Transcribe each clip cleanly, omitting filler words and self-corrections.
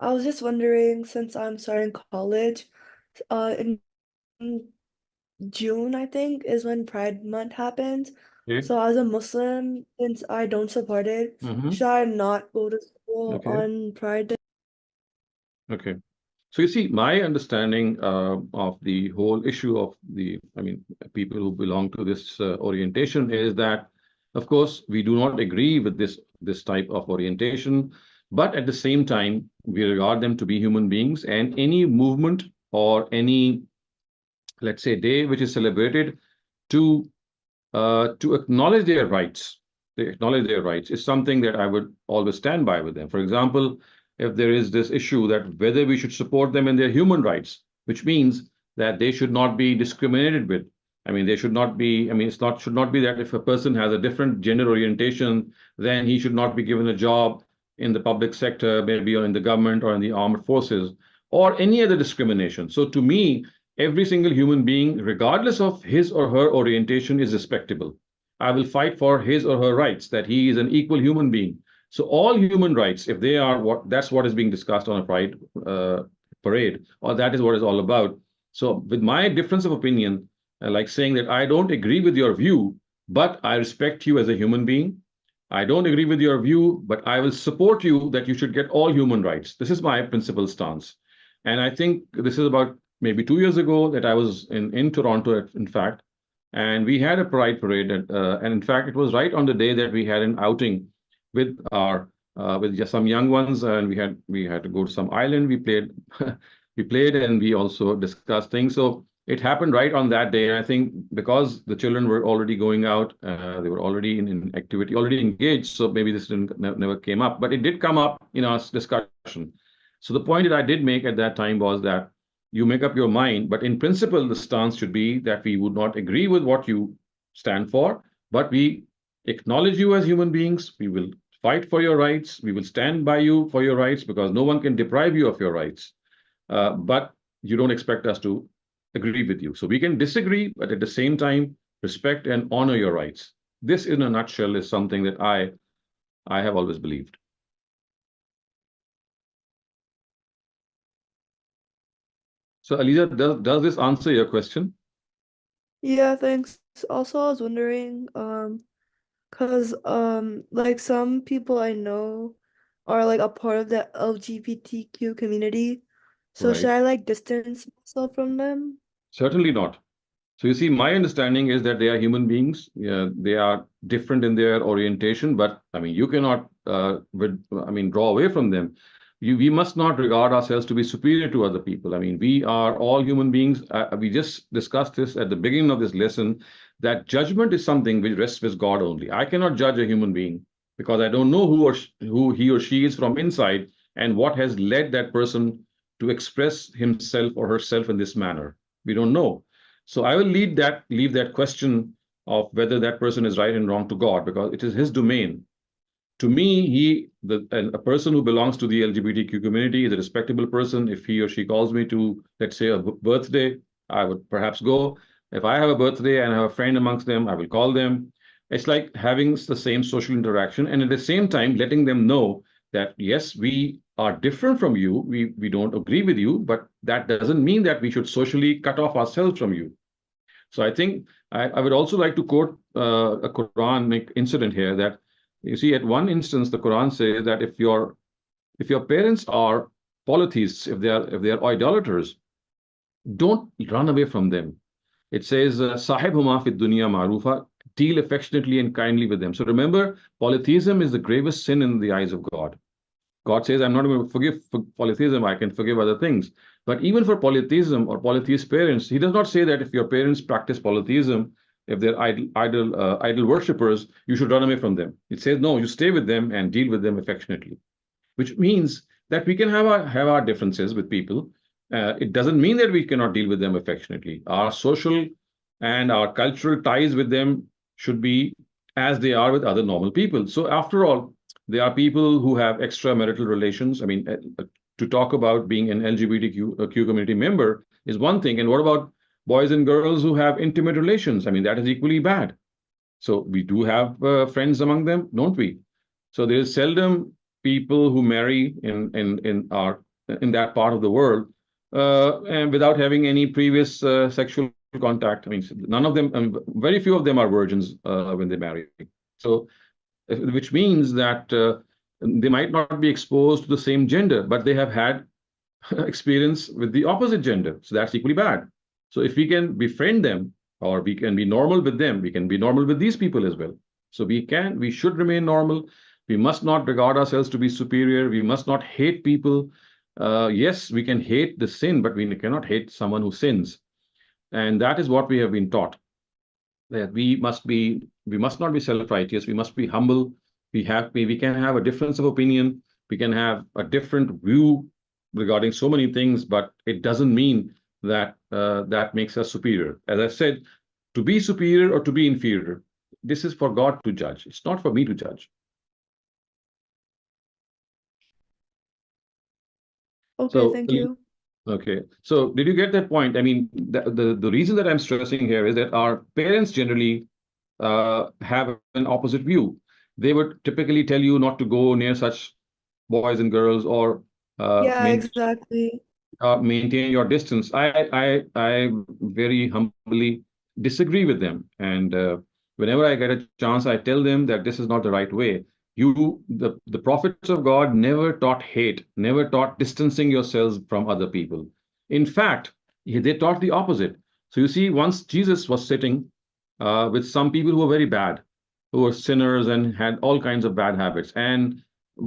I was just wondering, since I'm starting college, in June, I think, is when Pride Month happens. Okay. So as a Muslim, since I don't support it, Mm-hmm. should I not go to school Okay. on Pride Day? Okay. So you see, my understanding of the whole issue of people who belong to this orientation is that, of course, we do not agree with this type of orientation, but at the same time, we regard them to be human beings, and any movement or any, let's say, day which is celebrated to to acknowledge their rights. They acknowledge their rights is something that I would always stand by with them. For example, if there is this issue that whether we should support them in their human rights, which means that they should not be discriminated with. I mean, they should not be, I mean, it's not should not be that if a person has a different gender orientation, then he should not be given a job in the public sector, maybe or in the government or in the armed forces, or any other discrimination. So to me, every single human being, regardless of his or her orientation, is respectable. I will fight for his or her rights, that he is an equal human being. So all human rights, if they are what that's what is being discussed on a Pride parade, or that is what it's all about. So with my difference of opinion, like saying that I don't agree with your view, but I respect you as a human being. I don't agree with your view, but I will support you that you should get all human rights. This is my principal stance. And I think this is about maybe 2 years ago that I was in Toronto, in fact, and we had a pride parade, and in fact, it was right on the day that we had an outing with our with just some young ones, and we had to go to some island. We played, we played, and we also discussed things. So it happened right on that day, and I think because the children were already going out, they were already in activity, already engaged. So maybe this didn't never came up, but it did come up in our discussion. So the point that I did make at that time was that you make up your mind, but in principle, the stance should be that we would not agree with what you stand for, but we acknowledge you as human beings. We will fight for your rights. We will stand by you for your rights because no one can deprive you of your rights. But you don't expect us to agree with you. So we can disagree, but at the same time, respect and honor your rights. This, in a nutshell, is something that I have always believed. So, Aliza, does this answer your question? Yeah, thanks. Also, I was wondering, because like some people I know are like a part of the LGBTQ community. So should Right. I like distance myself from them? Certainly not. So you see, my understanding is that they are human beings. Yeah, they are different in their orientation, but I mean, you cannot, draw away from them. We must not regard ourselves to be superior to other people. I mean, we are all human beings. We just discussed this at the beginning of this lesson, that judgment is something which rests with God only. I cannot judge a human being because I don't know who he or she is from inside and what has led that person to express himself or herself in this manner. We don't know. So I will leave that question of whether that person is right and wrong to God because it is his domain. To me, a person who belongs to the LGBTQ community is a respectable person. If he or she calls me to, let's say, a birthday, I would perhaps go. If I have a birthday and I have a friend amongst them, I will call them. It's like having the same social interaction and at the same time letting them know that yes, we are different from you. We don't agree with you, but that doesn't mean that we should socially cut off ourselves from you. So I think I would also like to quote a Quranic incident here that you see at one instance the Quran says that if your parents are polytheists, if they are idolaters, don't run away from them. It says sahibhuma fid dunya ma'rufa, deal affectionately and kindly with them. So remember, polytheism is the gravest sin in the eyes of God. God says, I'm not going to forgive polytheism, I can forgive other things. But even for polytheism or polytheist parents, he does not say that if your parents practice polytheism, if they're idol worshippers, you should run away from them. It says, no, you stay with them and deal with them affectionately, which means that we can have our differences with people. It doesn't mean that we cannot deal with them affectionately. Our social and our cultural ties with them should be as they are with other normal people. So after all, there are people who have extramarital relations. I mean, to talk about being an LGBTQ community member is one thing. And what about boys and girls who have intimate relations? I mean, that is equally bad. So we do have friends among them, don't we? So there is seldom people who marry in our in that part of the world, and without having any previous sexual contact. I mean, none of them, very few of them are virgins when they marry. So, which means that they might not be exposed to the same gender, but they have had experience with the opposite gender. So that's equally bad. So if we can befriend them, or we can be normal with them, we can be normal with these people as well. So we should remain normal. We must not regard ourselves to be superior. We must not hate people. Yes, we can hate the sin, but we cannot hate someone who sins. And that is what we have been taught. That we must not be self-righteous. We must be humble. We can have a difference of opinion. We can have a different view regarding so many things, but it doesn't mean that that makes us superior. As I said, to be superior or to be inferior, this is for God to judge. It's not for me to judge. Okay, So, thank you. okay. So, did you get that point? I mean, the reason that I'm stressing here is that our parents generally have an opposite view. They would typically tell you not to go near such boys and girls, or Yeah, exactly. maintain your distance. I very humbly disagree with them, and whenever I get a chance, I tell them that this is not the right way. The prophets of God never taught hate, never taught distancing yourselves from other people. In fact, they taught the opposite. So you see, once Jesus was sitting with some people who were very bad, who were sinners and had all kinds of bad habits, and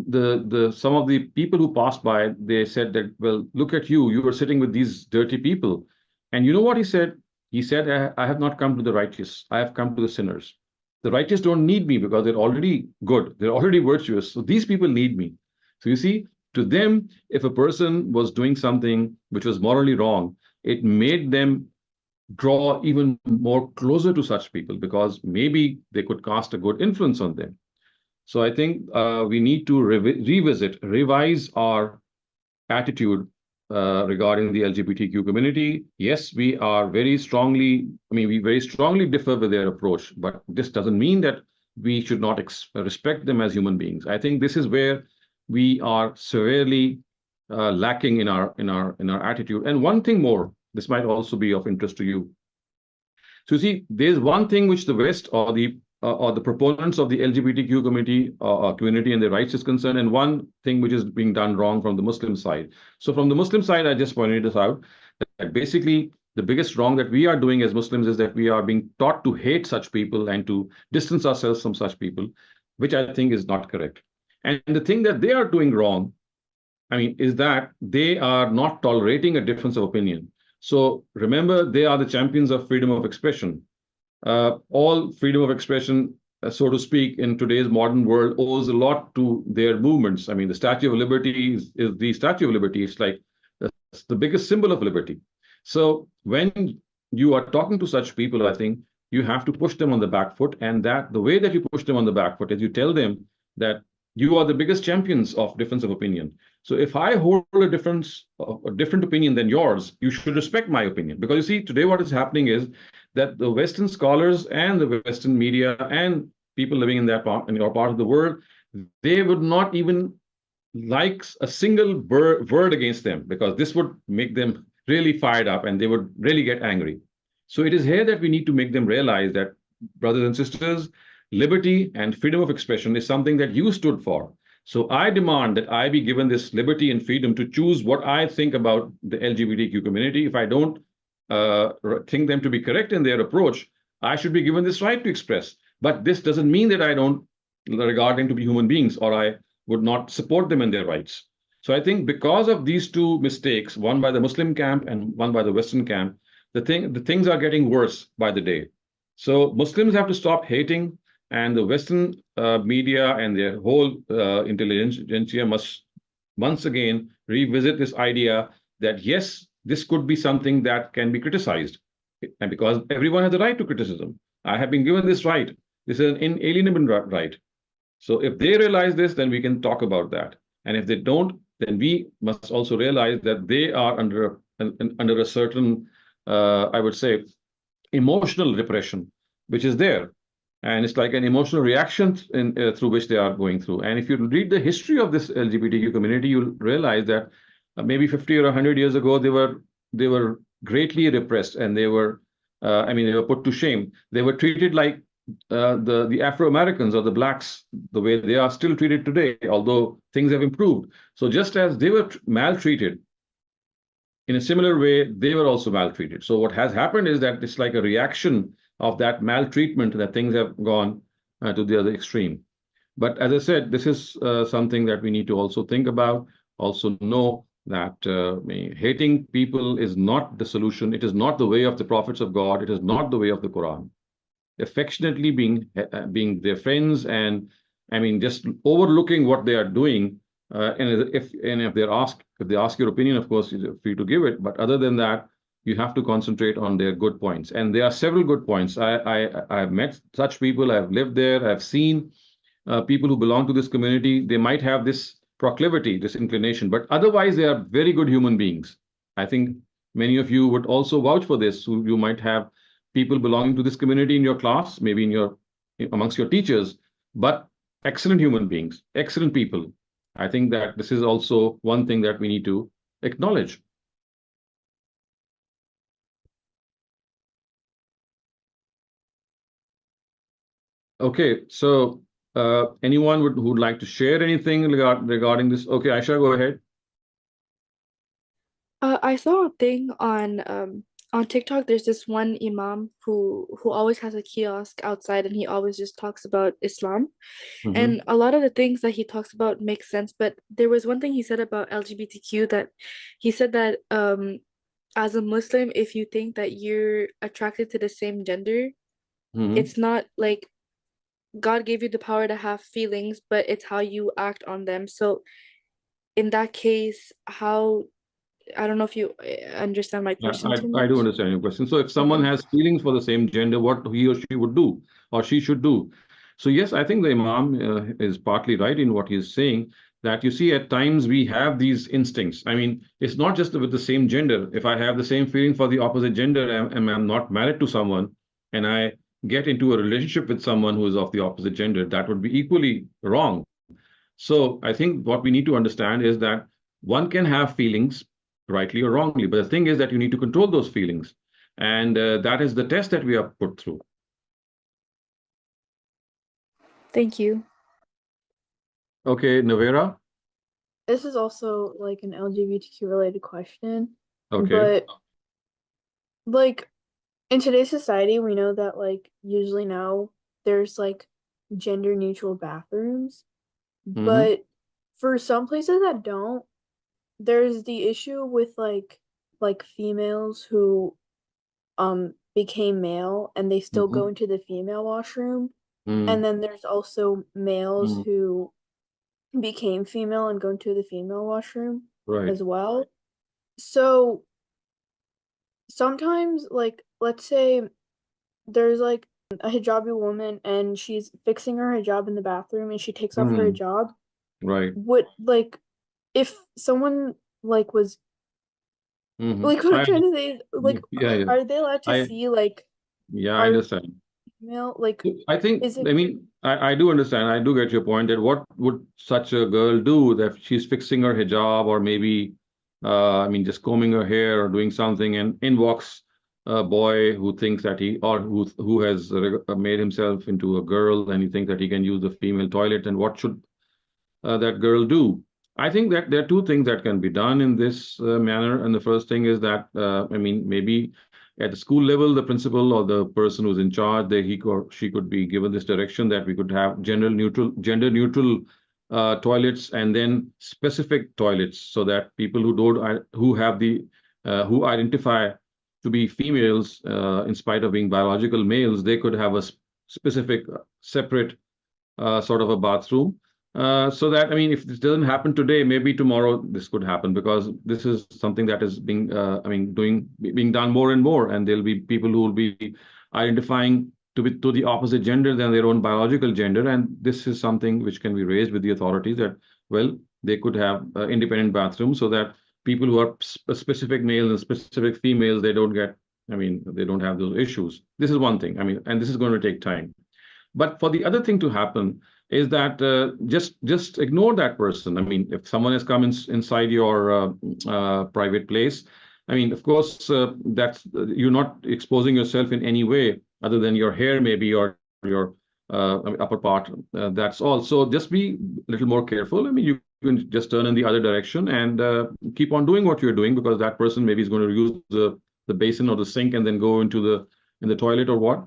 the some of the people who passed by, they said that, well, look at you, you were sitting with these dirty people. And you know what he said? He said, I have not come to the righteous, I have come to the sinners. The righteous don't need me because they're already good, they're already virtuous, so these people need me. So you see, to them, if a person was doing something which was morally wrong, it made them draw even more closer to such people, because maybe they could cast a good influence on them. So I think we need to revise our attitude regarding the LGBTQ community. Yes, we are very strongly, I mean, we very strongly differ with their approach, but this doesn't mean that we should not respect them as human beings. I think this is where we are severely lacking in our attitude. And one thing more, this might also be of interest to you. So you see, there's one thing which the West, or the proponents of the LGBTQ community and their rights is concerned, and one thing which is being done wrong from the Muslim side. So from the Muslim side, I just pointed this out, that basically the biggest wrong that we are doing as Muslims is that we are being taught to hate such people and to distance ourselves from such people, which I think is not correct. And the thing that they are doing wrong, I mean, is that they are not tolerating a difference of opinion. So remember, they are the champions of freedom of expression. All freedom of expression, so to speak, in today's modern world owes a lot to their movements. I mean, the Statue of Liberty is the Statue of Liberty. It's like the biggest symbol of liberty. So when you are talking to such people, I think you have to push them on the back foot. And that the way that you push them on the back foot is you tell them that you are the biggest champions of difference of opinion. So if I hold a different opinion than yours, you should respect my opinion. Because you see, today what is happening is that the Western scholars and the Western media and people living in your part of the world, they would not even like a single word against them, because this would make them really fired up and they would really get angry. So it is here that we need to make them realize that, brothers and sisters, liberty and freedom of expression is something that you stood for. So I demand that I be given this liberty and freedom to choose what I think about the LGBTQ community. If I don't think them to be correct in their approach, I should be given this right to express. But this doesn't mean that I don't regard them to be human beings, or I would not support them in their rights. So I think because of these two mistakes, one by the Muslim camp and one by the Western camp, the things are getting worse by the day. So Muslims have to stop hating, and the Western media and their whole intelligentsia must once again revisit this idea that yes, this could be something that can be criticized. And because everyone has the right to criticism, I have been given this right. This is an inalienable right. So if they realize this, then we can talk about that. And if they don't, then we must also realize that they are under a certain, I would say, emotional repression, which is there. And it's like an emotional reaction through which they are going through. And if you read the history of this LGBTQ community, you'll realize that maybe 50 or 100 years ago, they were greatly repressed, and they were put to shame. They were treated like the Afro Americans or the blacks, the way they are still treated today, although things have improved. So just as they were maltreated, in a similar way, they were also maltreated. So what has happened is that it's like a reaction of that maltreatment that things have gone to the other extreme. But as I said, this is something that we need to also think about, also know that hating people is not the solution. It is not the way of the prophets of God. It is not the way of the Quran. Affectionately being their friends, and just overlooking what they are doing, and if they ask your opinion, of course you're free to give it, but other than that, you have to concentrate on their good points, and there are several good points. I've met such people. I've lived there. I've seen people who belong to this community. They might have this proclivity, this inclination, but otherwise they are very good human beings. I think many of you would also vouch for this. You might have people belonging to this community in your class, maybe amongst your teachers, but excellent human beings, excellent people. I think that this is also one thing that we need to acknowledge. Okay, so anyone who'd like to share anything regarding this? Okay, Aisha, go ahead. I saw a thing on TikTok. There's this one imam who always has a kiosk outside, and he always just talks about Islam. Mm-hmm. And a lot of the things that he talks about make sense, but there was one thing he said about LGBTQ, that he said that as a Muslim, if you think that you're attracted to the same gender, Mm-hmm. it's not like God gave you the power to have feelings, but it's how you act on them. So in that case, how, I don't know if you understand my Yeah, question too I do much. understand your question. So if someone Okay. has feelings for the same gender, what he or she would do, or she should do. So yes, I think the Imam is partly right in what he's saying, that you see at times we have these instincts. It's not just with the same gender. If I have the same feeling for the opposite gender, and I'm not married to someone, and I get into a relationship with someone who is of the opposite gender, that would be equally wrong. So I think what we need to understand is that one can have feelings, rightly or wrongly, but the thing is that you need to control those feelings. And that is the test that we are put through. Thank you. Okay, Navera. This is also like an LGBTQ related question, Okay. but like in today's society, we know that like usually now there's like gender neutral bathrooms, Mm-hmm. but for some places that don't, there's the issue with like females who became male and they still go Mm-hmm. into the female washroom, and Mm-hmm. then there's also males Mm-hmm. who became female and go into the female washroom Right. as well. So sometimes, like, let's say there's like a hijabi woman and she's fixing her hijab in the bathroom and she takes off her Mm-hmm. hijab. Right. Would like if someone like was Mm-hmm. like what I'm trying to say is like Yeah, yeah. are they allowed to I see like yeah, I our understand. female like I think, is it I do understand. I do get your point that what would such a girl do that she's fixing her hijab, or maybe, just combing her hair or doing something, and in walks a boy who thinks that who has made himself into a girl, and he thinks that he can use the female toilet, and what should that girl do? I think that there are two things that can be done in this manner. And the first thing is that, maybe at the school level, the principal or the person who's in charge, he or she could be given this direction that we could have gender neutral toilets, and then specific toilets, so that people who identify to be females, in spite of being biological males, they could have a specific separate sort of a bathroom. So that, if this doesn't happen today, maybe tomorrow this could happen, because this is something that is being done more and more, and there'll be people who will be identifying to the opposite gender than their own biological gender, and this is something which can be raised with the authorities, that well, they could have independent bathrooms, so that people who are specific males and specific females, they don't have those issues. This is one thing. And this is going to take time. But for the other thing to happen, is that just ignore that person. I mean, if someone has come inside your private place, I mean, of course, that's you're not exposing yourself in any way other than your hair, maybe, or your upper part. That's all. So just be a little more careful. I mean, you can just turn in the other direction and keep on doing what you're doing, because that person maybe is going to use the basin or the sink and then go into the toilet or what.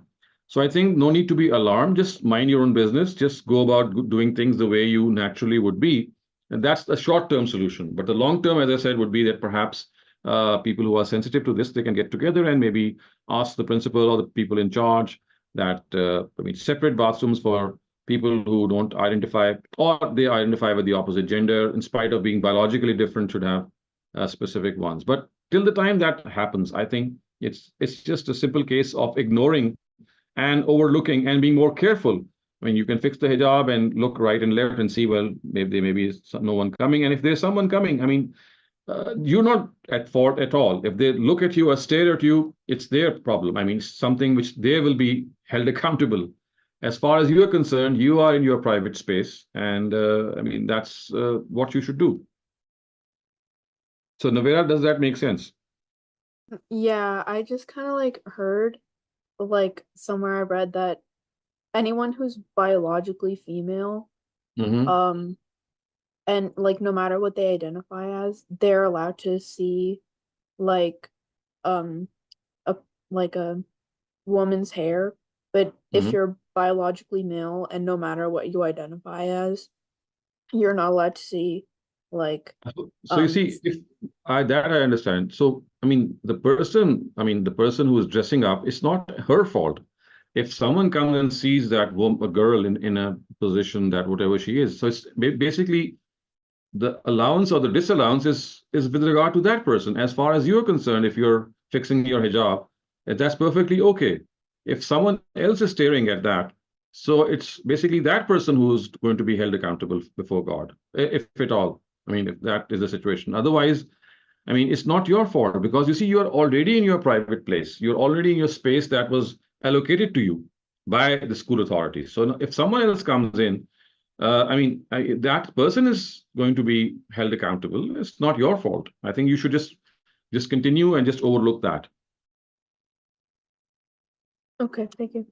So I think no need to be alarmed. Just mind your own business. Just go about doing things the way you naturally would be. And that's the short-term solution. But the long-term, as I said, would be that perhaps people who are sensitive to this, they can get together and maybe ask the principal or the people in charge that, I mean, separate bathrooms for people who don't identify, or they identify with the opposite gender, in spite of being biologically different, should have specific ones. But till the time that happens, I think it's just a simple case of ignoring and overlooking and being more careful. I mean, you can fix the hijab and look right and left and see, well, maybe there may be no one coming. And if there's someone coming, I mean, you're not at fault at all. If they look at you or stare at you, it's their problem. I mean, something which they will be held accountable. As far as you are concerned, you are in your private space. And I mean, that's what you should do. So, Navera, does that make sense? Yeah, I just kind of like heard, like somewhere I read that anyone who's biologically female, Mm-hmm. um, and like no matter what they identify as, they're allowed to see like um a like a woman's hair. But if Mm-hmm. you're biologically male and no matter what you identify as, you're not allowed to see like So you see, if I understand. So I mean, the person who is dressing up, it's not her fault. If someone comes and sees that a girl in a position that whatever she is, so it's basically the allowance or the disallowance is with regard to that person. As far as you're concerned, if you're fixing your hijab, that's perfectly okay. If someone else is staring at that, so it's basically that person who's going to be held accountable before God, if at all. I mean, if that is the situation. Otherwise, I mean, it's not your fault, because you see, you're already in your private place. You're already in your space that was allocated to you by the school authorities. So if someone else comes in, I mean, that person is going to be held accountable. It's not your fault. I think you should just continue and just overlook that. okay, thank you.